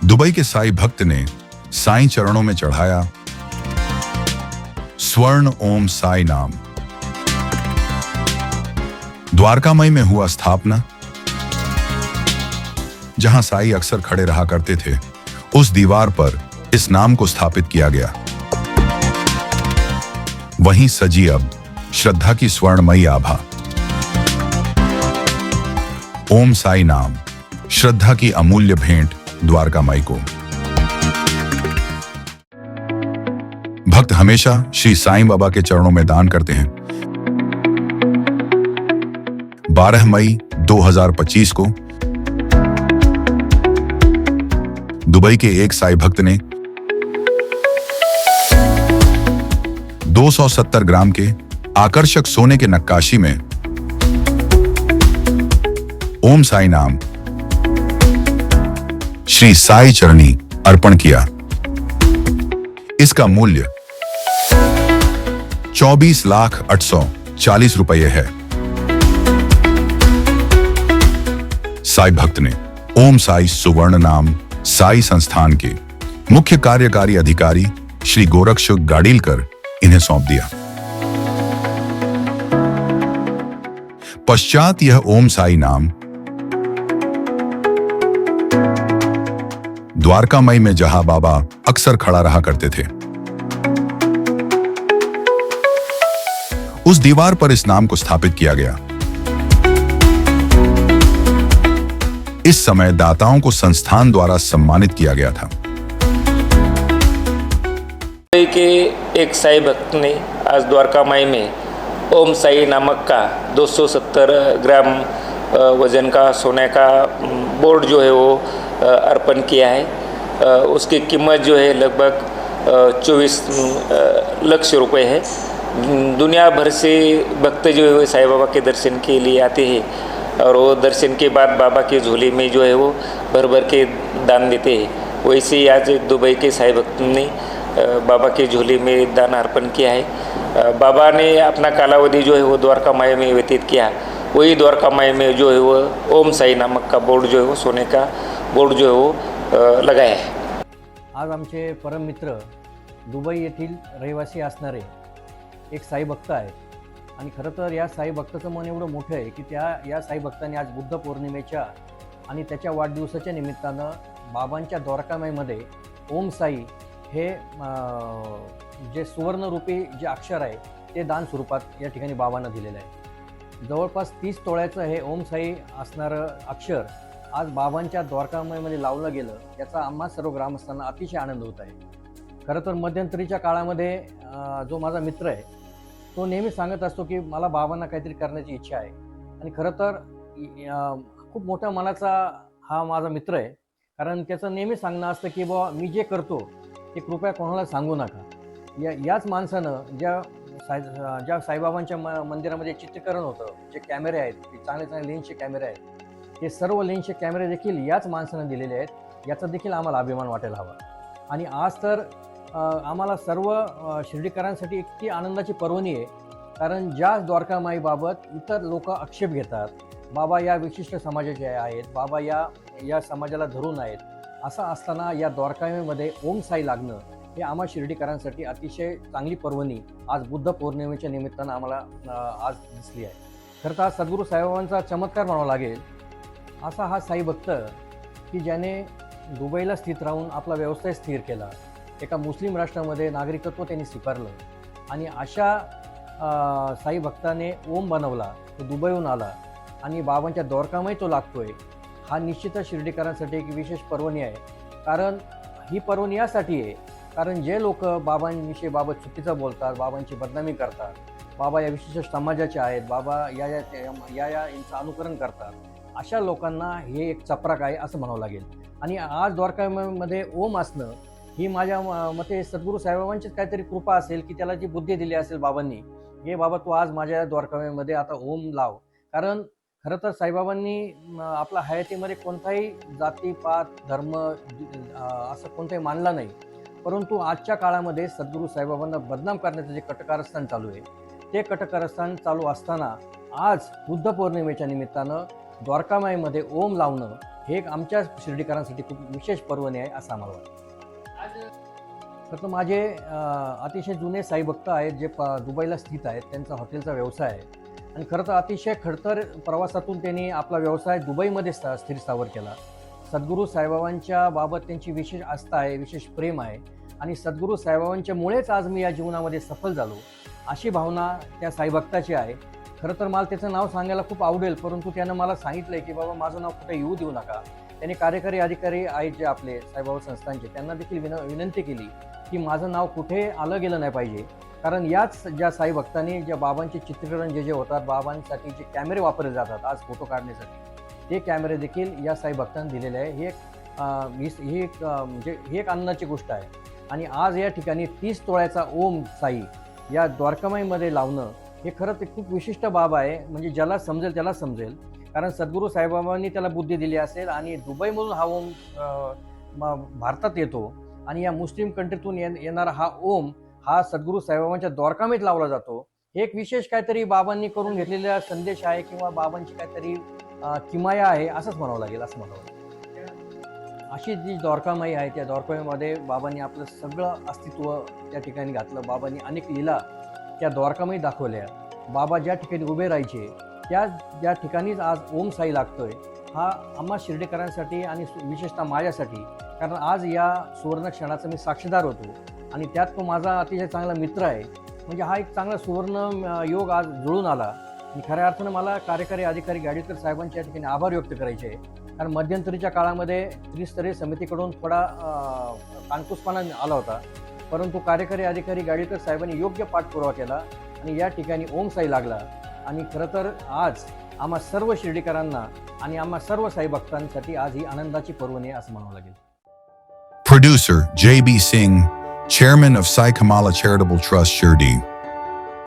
Dubai के sign भक्त ने sign चरणों में चढ़ाया स्वर्ण ओम साई नाम। द्वारकामई में हुआ स्थापना। जहां साई अक्सर खड़े रहा करते थे, उस दीवार पर इस नाम को स्थापित किया गया। वहीं सजी अब श्रद्धा की स्वर्णमयी आभा। ओम साई नाम, श्रद्धा की अमूल्य भेंट द्वारकामाई को। भक्त हमेशा श्री साईं बाबा के चरणों में दान करते हैं। 12 मई 2025 को दुबई के एक साईं भक्त ने 270 ग्राम के आकर्षक सोने के नक्काशी में ओम साई नाम श्री साई चरणी अर्पण किया। इसका मूल्य 24,840,000 रुपये है। साई भक्त ने ओम साई सुवर्ण नाम साई संस्थान के मुख्य कार्यकारी अधिकारी श्री गोरक्षुक गाडीलकर इन्हें सौंप दिया। पश्चात यह ओम साई नाम द्वारकामई में जहां बाबा अक्सर खड़ा रहा करते थे, उस दीवार पर इस नाम को स्थापित किया गया। इस समय दाताओं को संस्थान द्वारा सम्मानित किया गया था। के एक साई भक्त ने आज द्वारकामाई में ओम साई नामक का 270 ग्राम वजन का सोने का बोर्ड जो है वो अर्पण किया है। उसकी कीमत जो है लगभग 24 लाख रुपए है। दुनिया भर से भक्त जो है वो साईं बाबा के दर्शन के लिए आते हैं और वो दर्शन के बाद बाबा की झोली में जो है वो भर भर के दान देते हैं। वैसे ही आज दुबई के साईं भक्त ने बाबा की झोली में दान अर्पण किया है। बाबा ने अपना कालावधि जो है वो द्वारकामाई में व्यतीत किया। वही द्वारकामाई में जो है वो ओम साई नामक का बोर्ड जो है वो सोने का बोर्ड जो है वो लगाया है। आज आमचे परम मित्र दुबई येथील रहिवासी असणारे एक साई भक्त आहेत आणि खरं तर या साई भक्ताचं मन एवढं मोठं आहे की या साई भक्तांनी आज बुद्ध पौर्णिमेच्या आणि त्याच्या वाढदिवसाच्या निमित्तानं बाबांच्या द्वारकामाईमध्ये ओम साई हे जे सुवर्णरूपी जे अक्षर आहे ते दान स्वरूपात या ठिकाणी बाबांना दिलेलं आहे। जवळपास 30 तोळ्याचं हे ओम साई असणारं अक्षर आज बाबांच्या द्वारकामाईमध्ये लावलं गेलं, याचा आम्हा सर्व ग्रामस्थांना अतिशय आनंद होत आहे। खरं तर मध्यंतरीच्या काळामध्ये जो माझा मित्र आहे तो नेहमी सांगत असतो की मला बाबांना काहीतरी करण्याची इच्छा आहे आणि खरं तर खूप मोठ्या मनाचा हा माझा मित्र आहे, कारण त्याचं नेहमी सांगणं असतं की बाबा मी जे करतो ते कृपया कोणाला सांगू नका। याच माणसानं ज्या साईबाबांच्या मंदिरामध्ये चित्रीकरण होतं, जे कॅमेरे आहेत ते चांगले चांगले लेन्सचे कॅमेरे आहेत, ते सर्व लेन्सचे कॅमेरे देखील याच माणसानं दिलेले आहेत। याचा देखील आम्हाला अभिमान वाटायला हवा। आणि आज तर आम्हाला सर्व शिर्डीकरांसाठी इतकी आनंदाची पर्वणी आहे, कारण ज्या द्वारकामाईबाबत इतर लोक आक्षेप घेतात, बाबा या विशिष्ट समाजाचे आहेत, बाबा या समाजाला धरून आहेत, असं असताना या द्वारकामाईमध्ये ओम साई लागणं हे आम्हा शिर्डीकरांसाठी अतिशय चांगली पर्वणी आज बुद्ध पौर्णिमेच्या निमित्तानं आम्हाला आज दिसली आहे। खरं तर आज सद्गुरू साईबाबांचा चमत्कार म्हणावा लागेल। असा हा साई भक्त की ज्याने दुबईला स्थित राहून आपला व्यवसाय स्थिर केला, एका मुस्लिम राष्ट्रामध्ये नागरिकत्व त्यांनी स्वीकारलं आणि अशा साई भक्ताने ओम बनवला, तो दुबईहून आला आणि बाबांच्या द्वारकामाई तो लागतोय, हा निश्चितच शिर्डीकरांसाठी एक विशेष पर्वणी आहे। कारण ही पर्वणी यासाठी आहे कारण जे लोक बाबांविषयी बाबत चुकीचं बोलतात, बाबांची बदनामी करतात, बाबा या विशिष्ट समाजाचे आहेत, बाबा यांचं अनुकरण करतात, अशा लोकांना हे एक चपराक आहे असं म्हणावं लागेल। आणि आज द्वारकामध्ये ओम असणं ही माझ्या मते सद्गुरू साईबाबांचीच काहीतरी कृपा असेल की त्याला जी बुद्धी दिली असेल बाबांनी, हे बाबा तू आज माझ्या द्वारकामध्ये आता ओम लाव। कारण खरं तर साईबाबांनी आपल्या हयातीमध्ये कोणताही जातीपात धर्म असं कोणताही मानला नाही, परंतु आजच्या काळामध्ये सद्गुरू साईबाबांना बदनाम करण्याचं जे कटकारस्थान चालू आहे, ते कटकारस्थान चालू असताना आज बुद्ध पौर्णिमेच्या निमित्तानं द्वारकामाईमध्ये ओम लावणं हे एक आमच्या शिर्डीकरांसाठी खूप विशेष पर्वणी आहे असं आम्हाला वाटतं. तर माझे अतिशय जुने साई भक्त आहेत जे दुबईला स्थित आहेत. त्यांचा हॉटेलचा व्यवसाय आहे आणि खरं तर अतिशय खडतर प्रवासातून त्यांनी आपला व्यवसाय दुबईमध्ये स्थिर स्थावर केला. सद्गुरू साईबाबांच्या बाबत त्यांची विशेष आस्था आहे, विशेष प्रेम आहे आणि सद्गुरू साईबाबांच्यामुळेच आज मी या जीवनामध्ये सफल झालो अशी भावना त्या साईभक्ताची आहे. खरं तर मला त्याचं नाव सांगायला खूप आवडेल, परंतु त्यानं मला सांगितलं की बाबा माझं नाव कुठे येऊ देऊ नका. त्यांनी कार्यकारी अधिकारी आहेत जे आपले साईबाबा संस्थांचे, त्यांना देखील विनंती केली की माझं नाव कुठे आलं गेलं नाही पाहिजे. कारण याच ज्या साई भक्तांनी ज्या बाबांचे चित्रीकरण जे होतात, बाबांसाठी जे कॅमेरे वापरले जातात आज फोटो काढण्यासाठी, ते कॅमेरे देखील या साई भक्तांनी दिलेले आहे. ही एक आनंदाची गोष्ट आहे. आणि आज या ठिकाणी 30 तोळ्याचा ओम साई या द्वारकामाईमध्ये लावणं हे खरं ते खूप विशिष्ट बाब आहे. म्हणजे ज्याला समजेल त्याला समजेल, कारण सद्गुरू साईबाबांनी त्याला बुद्धी दिली असेल आणि दुबईमधून हा ओम भारतात येतो आणि या मुस्लिम कंट्रीतून येणारा हा ओम हा सद्गुरू साईबाबांच्या द्वारकामाईत लावला जातो. हे एक विशेष काहीतरी बाबांनी करून घेतलेला संदेश आहे किंवा बाबांची काहीतरी किमाया आहे असंच म्हणावं लागेल, असं म्हणावं लागेल. अशी जी द्वारकामाई आहे त्या द्वारकामाईमध्ये बाबांनी आपलं सगळं अस्तित्व त्या ठिकाणी घातलं. बाबांनी अनेक लीला त्या द्वारकामाई दाखवल्या. बाबा ज्या ठिकाणी उभे राहायचे ज्या ठिकाणीच आज ओम साई लागतोय हा आम्हा शिर्डीकरांसाठी आणि विशेषतः माझ्यासाठी, कारण आज या सुवर्ण क्षणाचा मी साक्षीदार होतो आणि त्यात तो माझा अतिशय चांगला मित्र आहे. म्हणजे हा एक चांगला सुवर्ण योग आज जुळून आला आणि खऱ्या अर्थानं मला कार्यकारी अधिकारी गाडीकर साहेबांच्या ठिकाणी आभार व्यक्त करायचे आहे. कारण मध्यंतरीच्या काळामध्ये त्रिस्तरीय समितीकडून थोडा कानकुसपणा आला होता, परंतु कार्यकारी अधिकारी गाडीकर साहेबांनी योग्य पाठपुरावा केला आणि या ठिकाणी ओम साई लागला. आणि खरं तर आज आम्हा सर्व शिर्डीकरांना आणि आम्हा सर्व साई भक्तांसाठी आज ही आनंदाची पर्वणी आहे असं म्हणावं लागेल. Producer J.B. Singh, Chairman of Sai Kamala Charitable Trust Shirdi.